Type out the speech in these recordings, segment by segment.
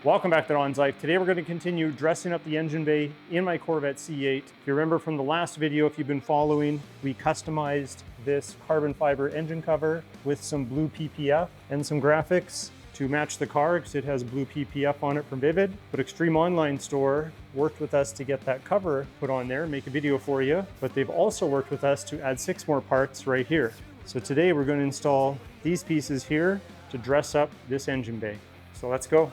Welcome back to Don's Life. Today we're going to continue dressing up the engine bay in my Corvette C8. If you remember from the last video, if you've been following, we customized this carbon fiber engine cover with some blue PPF and some graphics to match the car because it has blue PPF on it from Vivid. But Extreme Online Store worked with us to get that cover put on there, make a video for you. But they've also worked with us to add 6 more parts right here. So today we're going to install these pieces here to dress up this engine bay. So let's go.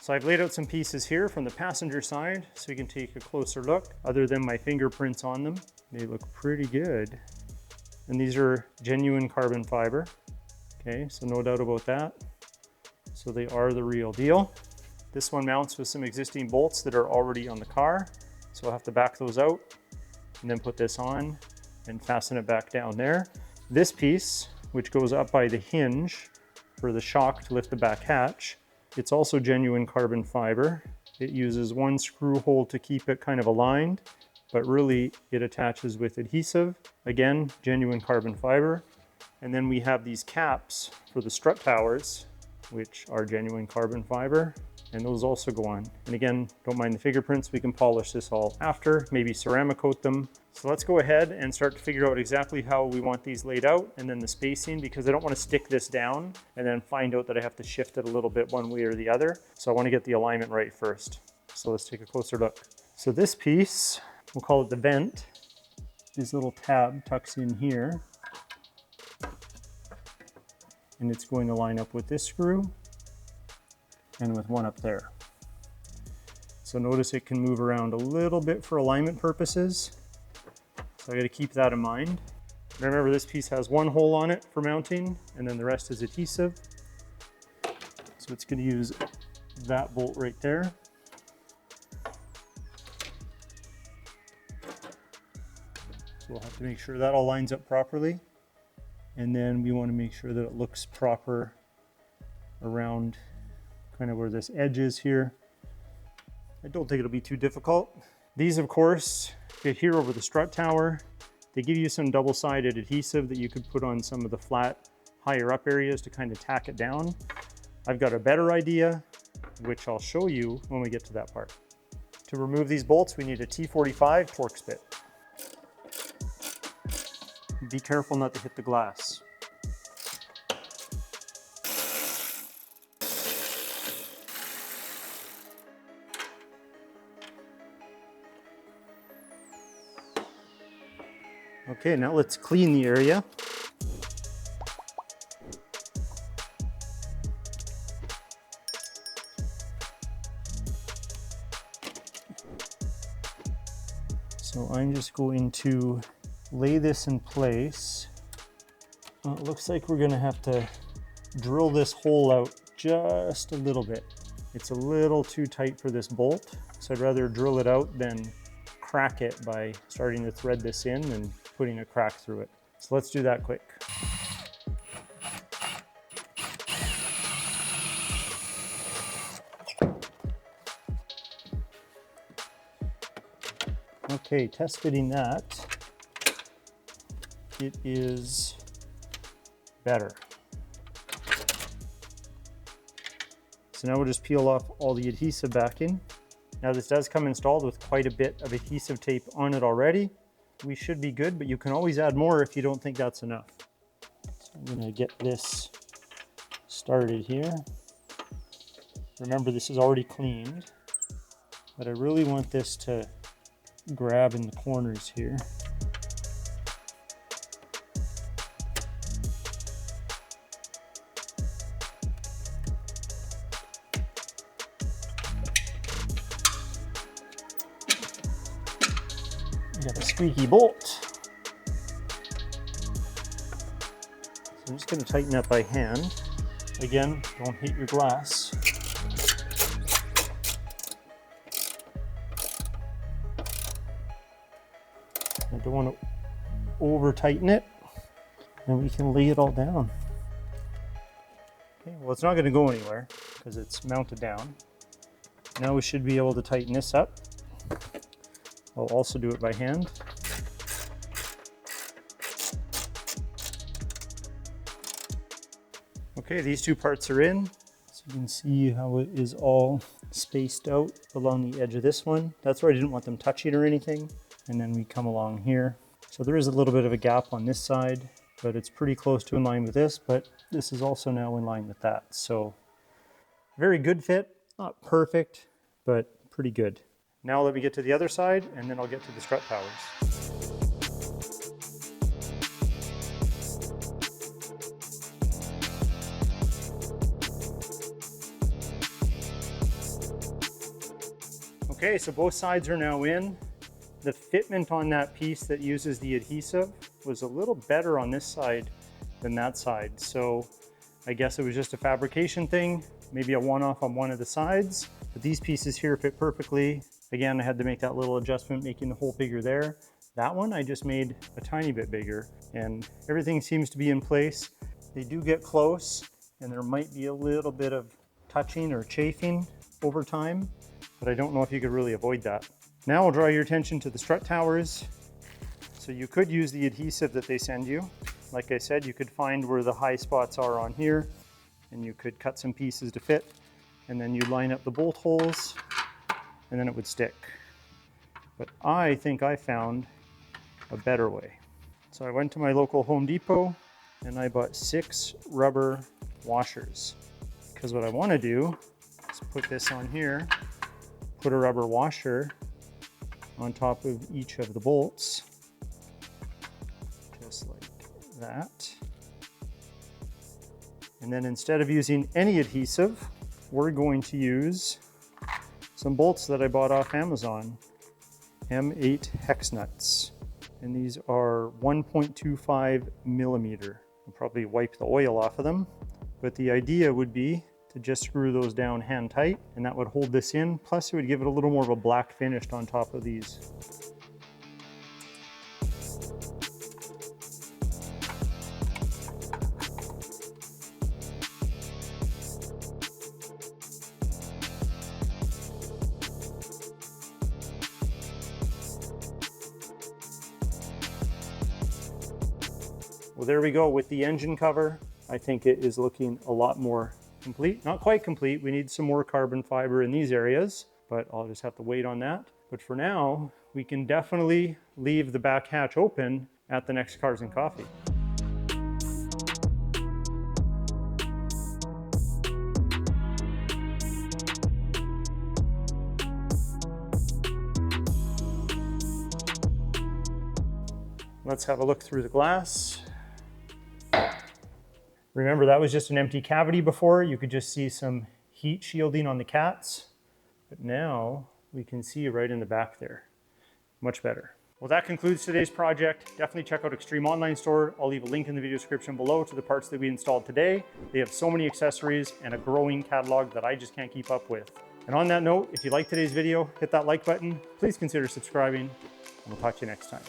So I've laid out some pieces here from the passenger side so you can take a closer look. Other than my fingerprints on them, they look pretty good. And these are genuine carbon fiber. Okay, so no doubt about that. So they are the real deal. This one mounts with some existing bolts that are already on the car. So I'll have to back those out and then put this on and fasten it back down there. This piece, which goes up by the hinge for the shock to lift the back hatch, it's also genuine carbon fiber. It uses one screw hole to keep it kind of aligned, but really it attaches with adhesive. Again, genuine carbon fiber. And then we have these caps for the strut towers, which are genuine carbon fiber, and those also go on. And again, don't mind the fingerprints, we can polish this all after, maybe ceramic coat them. So let's go ahead and start to figure out exactly how we want these laid out, and then the spacing, because I don't want to stick this down and then find out that I have to shift it a little bit one way or the other. So I want to get the alignment right first. So let's take a closer look. So this piece, we'll call it the vent. This little tab tucks in here, and it's going to line up with this screw and with one up there. So notice it can move around a little bit for alignment purposes. So I got to keep that in mind. Remember, this piece has one hole on it for mounting, and then the rest is adhesive. So it's going to use that bolt right there. So we'll have to make sure that all lines up properly. And then we want to make sure that it looks proper around kind of where this edge is here. I don't think it'll be too difficult. These, of course, fit here over the strut tower. They give you some double-sided adhesive that you could put on some of the flat, higher up areas to kind of tack it down. I've got a better idea, which I'll show you when we get to that part. To remove these bolts, we need a T45 Torx bit. Be careful not to hit the glass. Okay, now let's clean the area. So I'm just going to lay this in place. Well, it looks like we're gonna have to drill this hole out just a little bit. It's a little too tight for this bolt, so I'd rather drill it out than crack it by starting to thread this in and putting a crack through it. So let's do that quick. Okay, test fitting that. It is better. So now we'll just peel off all the adhesive backing. Now this does come installed with quite a bit of adhesive tape on it already. We should be good, but you can always add more if you don't think that's enough. So I'm gonna get this started here. Remember, this is already cleaned, but I really want this to grab in the corners here. Got a squeaky bolt. So I'm just going to tighten that by hand. Again, don't hit your glass. I don't want to over tighten it, and we can lay it all down. Okay, well, it's not going to go anywhere because it's mounted down. Now we should be able to tighten this up. I'll also do it by hand. Okay, these two parts are in. So you can see how it is all spaced out along the edge of this one. That's where I didn't want them touching or anything. And then we come along here. So there is a little bit of a gap on this side, but it's pretty close to in line with this, but this is also now in line with that. So very good fit, not perfect, but pretty good. Now let me get to the other side and then I'll get to the strut towers. Okay, so both sides are now in. The fitment on that piece that uses the adhesive was a little better on this side than that side. So I guess it was just a fabrication thing, maybe a one-off on one of the sides, but these pieces here fit perfectly. Again, I had to make that little adjustment, making the hole bigger there. That one I just made a tiny bit bigger and everything seems to be in place. They do get close and there might be a little bit of touching or chafing over time, but I don't know if you could really avoid that. Now I'll draw your attention to the strut towers. So you could use the adhesive that they send you. Like I said, you could find where the high spots are on here and you could cut some pieces to fit and then you line up the bolt holes and then it would stick. But I think I found a better way. So I went to my local Home Depot and I bought 6 rubber washers because what I want to do is put this on here, put a rubber washer on top of each of the bolts, just like that. And then instead of using any adhesive, we're going to use some bolts that I bought off Amazon, M8 hex nuts. And these are 1.25 millimeter. I'll probably wipe the oil off of them, but the idea would be to just screw those down hand tight and that would hold this in. Plus it would give it a little more of a black finish on top of these. Well, there we go with the engine cover. I think it is looking a lot more complete. Not quite complete. We need some more carbon fiber in these areas, but I'll just have to wait on that. But for now, we can definitely leave the back hatch open at the next Cars and Coffee. Let's have a look through the glass. Remember, that was just an empty cavity before. You could just see some heat shielding on the cats. But now we can see right in the back there. Much better. Well, that concludes today's project. Definitely check out Extreme Online Store. I'll leave a link in the video description below to the parts that we installed today. They have so many accessories and a growing catalog that I just can't keep up with. And on that note, if you liked today's video, hit that like button. Please consider subscribing, and we'll talk to you next time.